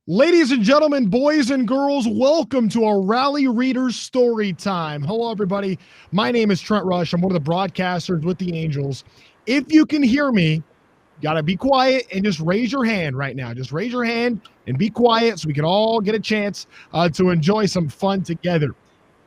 Ladies and gentlemen, boys and girls, welcome to our Rally Readers Story Time. Hello, everybody. My name is Trent Rush. I'm one of the broadcasters with the Angels. If you can hear me, got to be quiet and just raise your hand right now. Just raise your hand and be quiet so we can all get a chance to enjoy some fun together.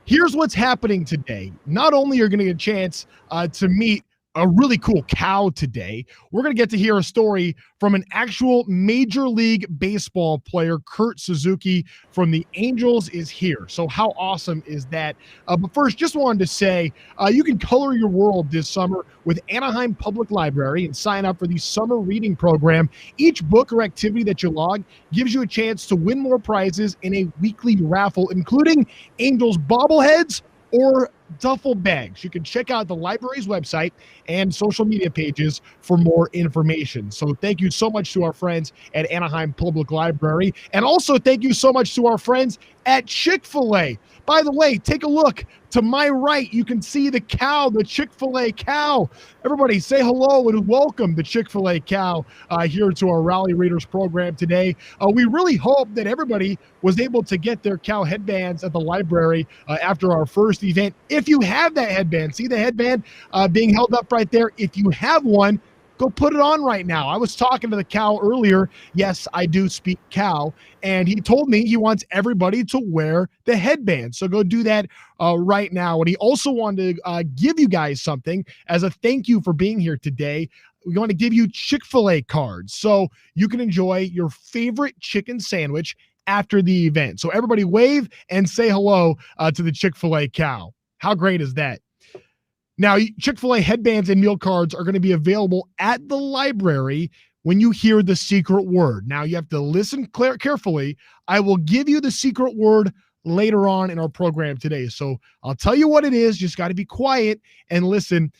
Here's what's happening today. Not only are you going to get a chance to meet a really cool cow today, we're going to get to hear a story from an actual Major League Baseball player. Kurt Suzuki from the Angels is here. So how awesome is that? But first, just wanted to say you can color your world this summer with Anaheim Public Library and sign up for the summer reading program. Each book or activity that you log gives you a chance to win more prizes in a weekly raffle, including Angels bobbleheads or duffel bags. You can check out the library's website and social media pages for more information. So thank you so much to our friends at Anaheim Public Library. And also thank you so much to our friends at Chick-fil-A. By the way, take a look to my right. You can see the cow, the Chick-fil-A cow. Everybody say hello and welcome the Chick-fil-A cow here to our Rally Readers program today. We really hope that everybody was able to get their cow headbands at the library after our first event. If you have that headband, see the headband being held up right there. If you have one, go put it on right now. I was talking to the cow earlier. Yes, I do speak cow. And he told me he wants everybody to wear the headband. So go do that right now. And he also wanted to give you guys something as a thank you for being here today. We want to give you Chick-fil-A cards so you can enjoy your favorite chicken sandwich after the event. So everybody wave and say hello to the Chick-fil-A cow. How great is that? Now, Chick-fil-A headbands and meal cards are going to be available at the library when you hear the secret word. Now, you have to listen carefully. I will give you the secret word later on in our program today. So I'll tell you what it is. Just got to be quiet and listen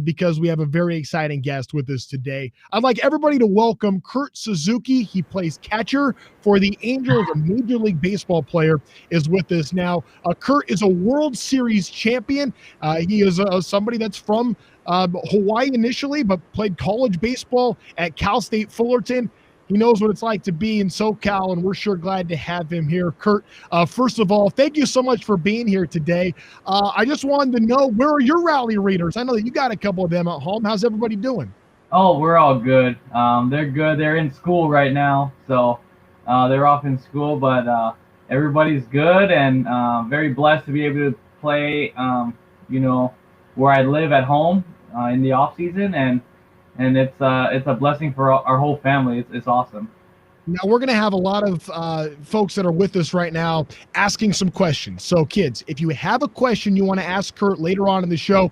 because we have a very exciting guest with us today. I'd like everybody to welcome Kurt Suzuki. He plays catcher for the Angels. A Major League Baseball player is with us now. Kurt is a World Series champion. He is somebody that's from Hawaii initially, but played college baseball at Cal State Fullerton. He knows what it's like to be in SoCal, and we're sure glad to have him here. Kurt, first of all, thank you so much for being here today. I just wanted to know, where are your rally readers? I know that you got a couple of them at home. How's everybody doing? Oh, we're all good. They're good. They're in school right now, so they're off in school, but everybody's good and very blessed to be able to play, where I live at home in the off season, and it's a blessing for our whole family. It's awesome. Now, we're going to have a lot of folks that are with us right now asking some questions. So, kids, if you have a question you want to ask Kurt later on in the show,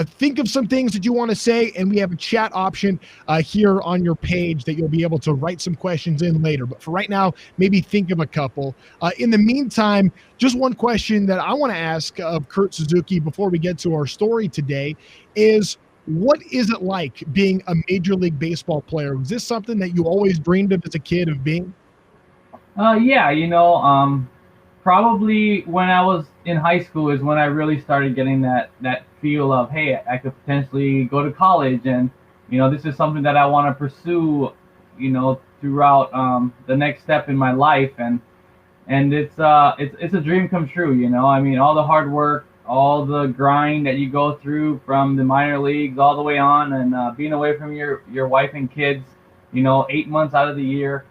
think of some things that you want to say, and we have a chat option here on your page that you'll be able to write some questions in later. But for right now, maybe think of a couple. In the meantime, just one question that I want to ask of Kurt Suzuki before we get to our story today is, what is it like being a Major League Baseball player? Was this something that you always dreamed of as a kid of being? Yeah, probably when I was in high school is when I really started getting that feel of, hey, I could potentially go to college, and this is something that I want to pursue, throughout the next step in my life, and it's a dream come true. I mean, all the hard work, all the grind that you go through from the minor leagues all the way on, and being away from your wife and kids, 8 months out of the year,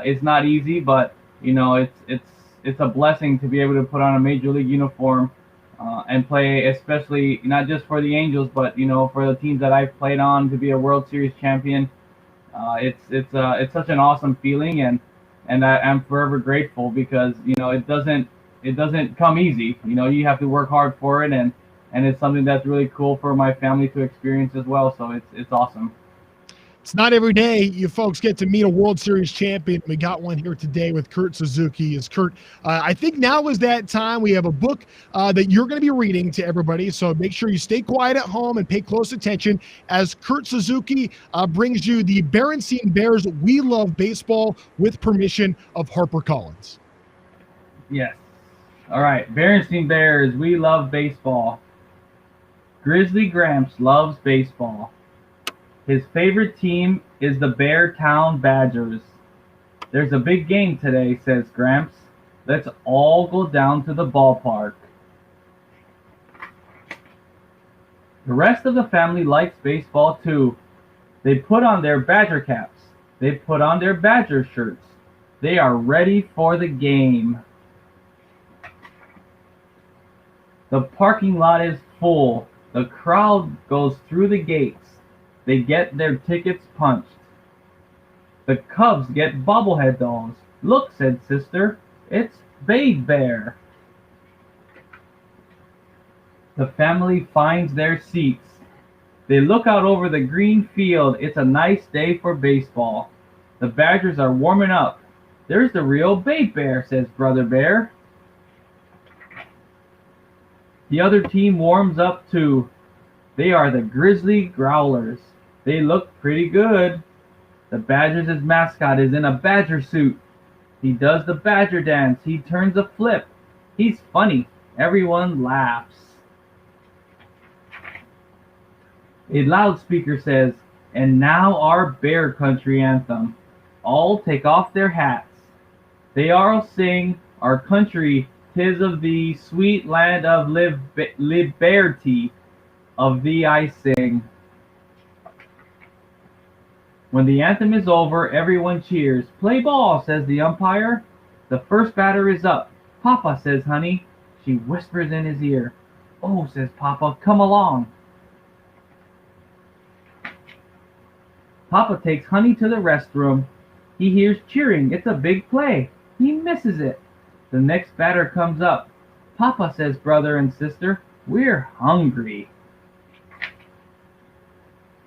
it's not easy, but it's a blessing to be able to put on a major league uniform and play, especially not just for the Angels, but for the teams that I've played on, to be a World Series champion. It's such an awesome feeling, and I'm forever grateful because it doesn't come easy. You have to work hard for it, and it's something that's really cool for my family to experience as well. So it's awesome. It's not every day you folks get to meet a World Series champion. We got one here today with Kurt Suzuki. Kurt, I think now is that time. We have a book that you're going to be reading to everybody, so make sure you stay quiet at home and pay close attention as Kurt Suzuki brings you the Berenstain Bears We Love Baseball with permission of HarperCollins. Yes. All right, Berenstain Bears, We Love Baseball. Grizzly Gramps loves baseball. His favorite team is the Beartown Badgers. There's a big game today, says Gramps. Let's all go down to the ballpark. The rest of the family likes baseball too. They put on their Badger caps. They put on their Badger shirts. They are ready for the game. The parking lot is full. The crowd goes through the gates. They get their tickets punched. The Cubs get bobblehead dolls. Look, said Sister, it's Babe Bear. The family finds their seats. They look out over the green field. It's a nice day for baseball. The Badgers are warming up. There's the real Babe Bear, says Brother Bear. The other team warms up too. They are the Grizzly Growlers. They look pretty good. The Badgers' mascot is in a badger suit. He does the badger dance. He turns a flip. He's funny. Everyone laughs. A loudspeaker says, and now our Bear Country anthem. All take off their hats. They all sing, our country, 'tis of thee, sweet land of liberty, of thee I sing. When the anthem is over, everyone cheers. Play ball, says the umpire. The first batter is up. Papa, says Honey. She whispers in his ear. Oh, says Papa, come along. Papa takes Honey to the restroom. He hears cheering. It's a big play. He misses it. The next batter comes up. Papa, says brother and sister, we're hungry.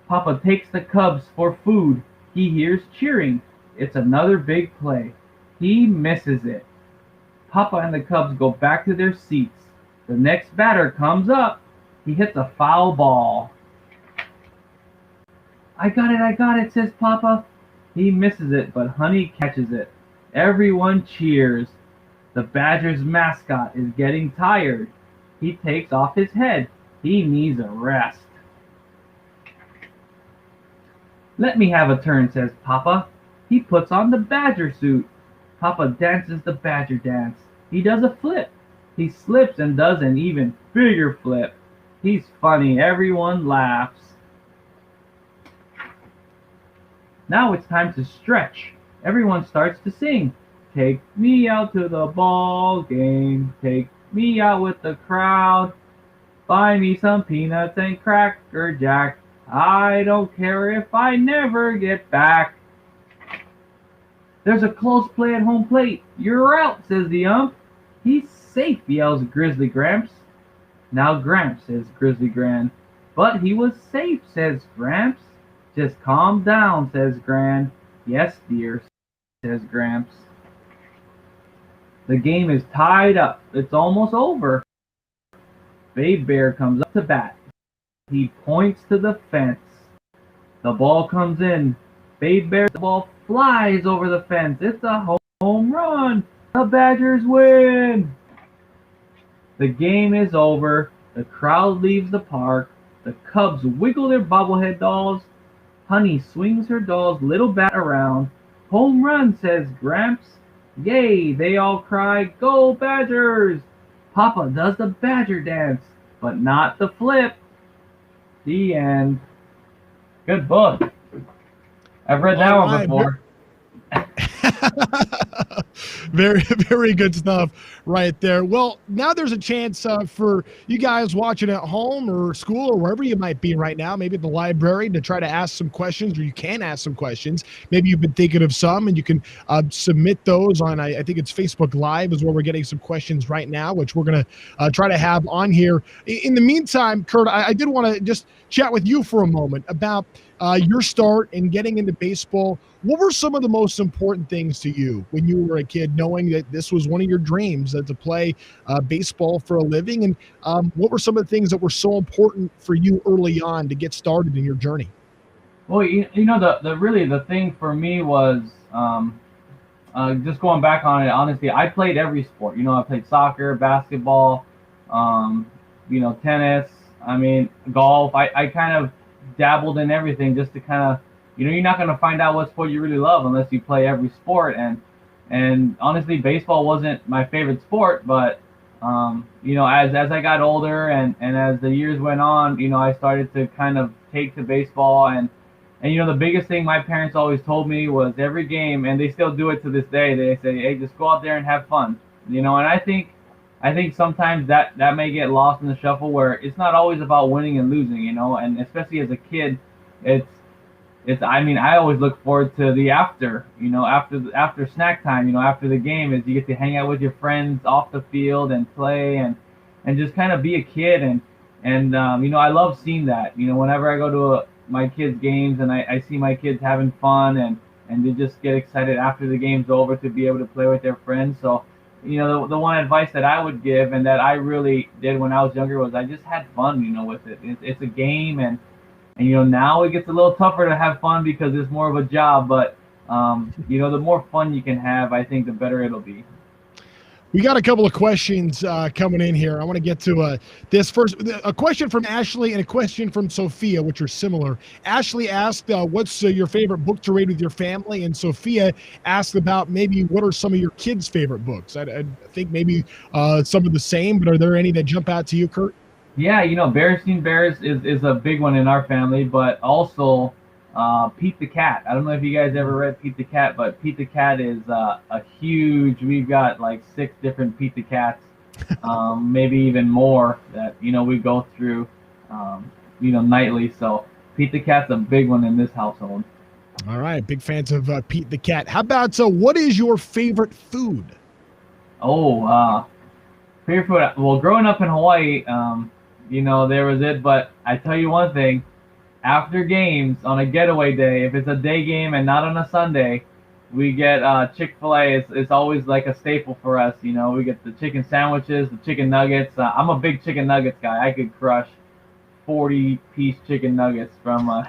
Papa takes the Cubs for food. He hears cheering. It's another big play. He misses it. Papa and the Cubs go back to their seats. The next batter comes up. He hits a foul ball. I got it, says Papa. He misses it, but Honey catches it. Everyone cheers. The Badger's mascot is getting tired. He takes off his head. He needs a rest. Let me have a turn, says Papa. He puts on the Badger suit. Papa dances the Badger dance. He does a flip. He slips and does an even bigger flip. He's funny. Everyone laughs. Now it's time to stretch. Everyone starts to sing. Take me out to the ball game. Take me out with the crowd. Buy me some peanuts and Cracker Jack. I don't care if I never get back. There's a close play at home plate. You're out, says the ump. He's safe, yells Grizzly Gramps. Now Gramps, says Grizzly Gran. But he was safe, says Gramps. Just calm down, says Gran. Yes, dear, says Gramps. The game is tied up. It's almost over. Babe Bear comes up to bat. He points to the fence. The ball comes in. Babe Bear's ball flies over the fence. It's a home run. The Badgers win. The game is over. The crowd leaves the park. The Cubs wiggle their bobblehead dolls. Honey swings her doll's little bat around. Home run, says Gramps. Yay, they all cry, go Badgers! Papa does the Badger dance, but not the flip. The end. Good book. I've read that one before. Very, very good stuff right there. Well, now there's a chance for you guys watching at home or school or wherever you might be right now, maybe at the library, to try to ask some questions, or you can ask some questions. Maybe you've been thinking of some, and you can submit those on, I think it's Facebook Live is where we're getting some questions right now, which we're going to try to have on here. In the meantime, Kurt, I did want to just chat with you for a moment about your start in getting into baseball. What were some of the most important things to you when you were a kid, knowing that this was one of your dreams, to play baseball for a living? And what were some of the things that were so important for you early on to get started in your journey? Well, you know, the thing for me was just going back on it. Honestly, I played every sport. You know, I played soccer, basketball, you know, tennis. I mean, golf. I kind of dabbled in everything just to kind of you're not going to find out what sport you really love unless you play every sport. And honestly, baseball wasn't my favorite sport, but as I got older and as the years went on, I started to kind of take to baseball. And the biggest thing my parents always told me was every game, and they still do it to this day. They say, "Hey, just go out there and have fun." And I think sometimes that may get lost in the shuffle, where it's not always about winning and losing. And especially as a kid, I always look forward to the after snack time, after the game, is you get to hang out with your friends off the field and play and just kind of be a kid. And I love seeing that. Whenever I go to my kids' games and I see my kids having fun and they just get excited after the game's over to be able to play with their friends. So, the one advice that I would give, and that I really did when I was younger, was I just had fun, with it. It's a game, and now it gets a little tougher to have fun because it's more of a job. But the more fun you can have, I think the better it'll be. We got a couple of questions coming in here. I want to get to this first. A question from Ashley and a question from Sophia, which are similar. Ashley asked, what's your favorite book to read with your family? And Sophia asked about maybe what are some of your kids' favorite books? I think maybe some of the same, but are there any that jump out to you, Kurt? Yeah, Bears Seen Bears is a big one in our family, but also Pete the Cat. I don't know if you guys ever read Pete the Cat, but Pete the Cat is a huge. We've got like 6 different Pete the Cats, maybe even more that we go through, nightly. So Pete the Cat's a big one in this household. All right, big fans of Pete the Cat. How about what is your favorite food? Favorite food. Well, growing up in Hawaii, there was it. But I tell you one thing. After games on a getaway day, if it's a day game and not on a Sunday, we get Chick-fil-A. It's always like a staple for us. We get the chicken sandwiches, the chicken nuggets. I'm a big chicken nuggets guy. I could crush 40-piece chicken nuggets from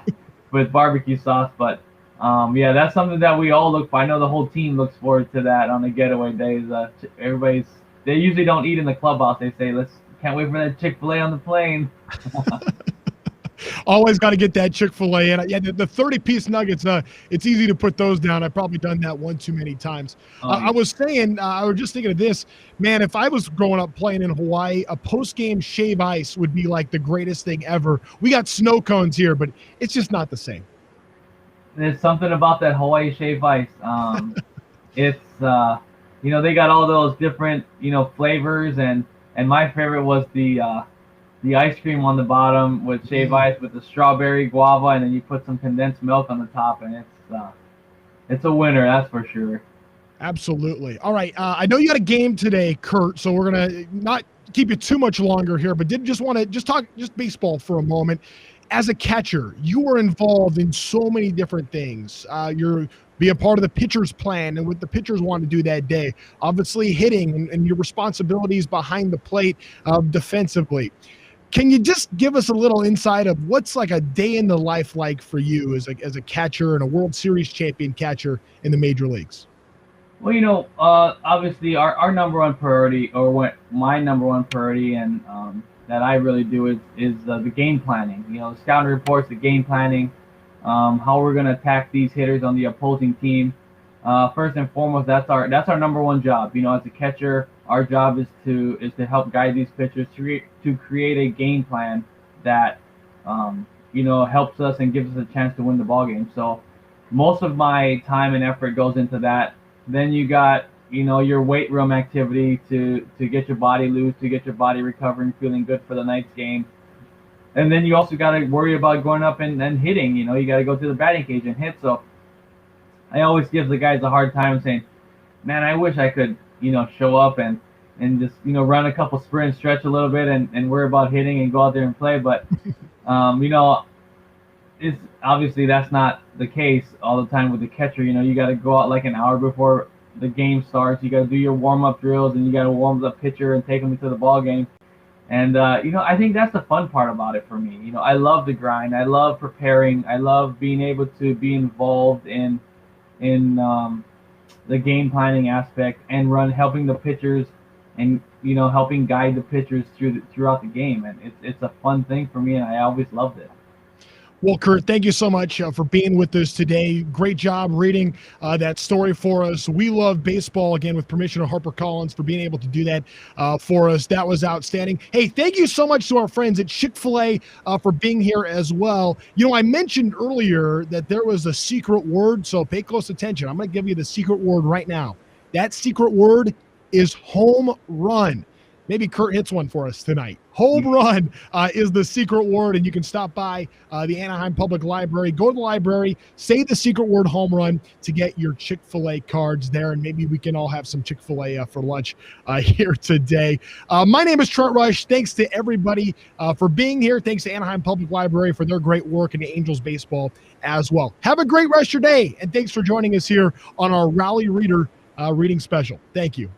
with barbecue sauce. But that's something that we all look for. I know the whole team looks forward to that on the getaway days. They usually don't eat in the clubhouse. They say, can't wait for that Chick-fil-A on the plane. Always got to get that Chick-fil-A. And yeah, the 30-piece nuggets, it's easy to put those down. I've probably done that one too many times. I was saying, I was just thinking of this, man, if I was growing up playing in Hawaii, a post-game shave ice would be like the greatest thing ever. We got snow cones here, but it's just not the same. There's something about that Hawaii shave ice. It's, they got all those different, flavors, and my favorite was the ice cream on the bottom with shave ice with the strawberry guava, and then you put some condensed milk on the top, and it's a winner, that's for sure. Absolutely. All right, I know you got a game today, Kurt, so we're gonna not keep you too much longer here, but did just want to talk baseball for a moment. As a catcher, you were involved in so many different things. You're be a part of the pitcher's plan and what the pitchers want to do that day. Obviously, hitting and your responsibilities behind the plate defensively. Can you just give us a little insight of what's like a day in the life like for you as a catcher and a World Series champion catcher in the major leagues? Well, obviously our number one priority, or what my number one priority, and that I really do is the game planning. The scouting reports, the game planning, how we're going to attack these hitters on the opposing team. First and foremost, that's our number one job. As a catcher, our job is to help guide these pitchers to create a game plan that helps us and gives us a chance to win the ball game. So most of my time and effort goes into that. Then you got your weight room activity to get your body loose, to get your body recovering, feeling good for the night's game. And then you also got to worry about going up and hitting. You got to go to the batting cage and hit. So I always give the guys a hard time saying, man, I wish I could, show up and just, run a couple sprints, stretch a little bit and worry about hitting and go out there and play. But, it's obviously that's not the case all the time with the catcher. You got to go out like an hour before the game starts. You got to do your warm-up drills, and you got to warm the pitcher and take them into the ball game. And, I think that's the fun part about it for me. I love the grind. I love preparing. I love being able to be involved in the game planning aspect and helping the pitchers and, helping guide the pitchers throughout the game. And it's a fun thing for me, and I always loved it. Well, Kurt, thank you so much for being with us today. Great job reading that story for us. We love baseball, again, with permission of HarperCollins for being able to do that for us. That was outstanding. Hey, thank you so much to our friends at Chick-fil-A for being here as well. You know, I mentioned earlier that there was a secret word, so pay close attention. I'm going to give you the secret word right now. That secret word is home run. Maybe Kurt hits one for us tonight. Home run is the secret word, and you can stop by the Anaheim Public Library. Go to the library, say the secret word home run to get your Chick-fil-A cards there, and maybe we can all have some Chick-fil-A for lunch here today. My name is Trent Rush. Thanks to everybody for being here. Thanks to Anaheim Public Library for their great work in Angels baseball as well. Have a great rest of your day, and thanks for joining us here on our Rally Reader reading special. Thank you.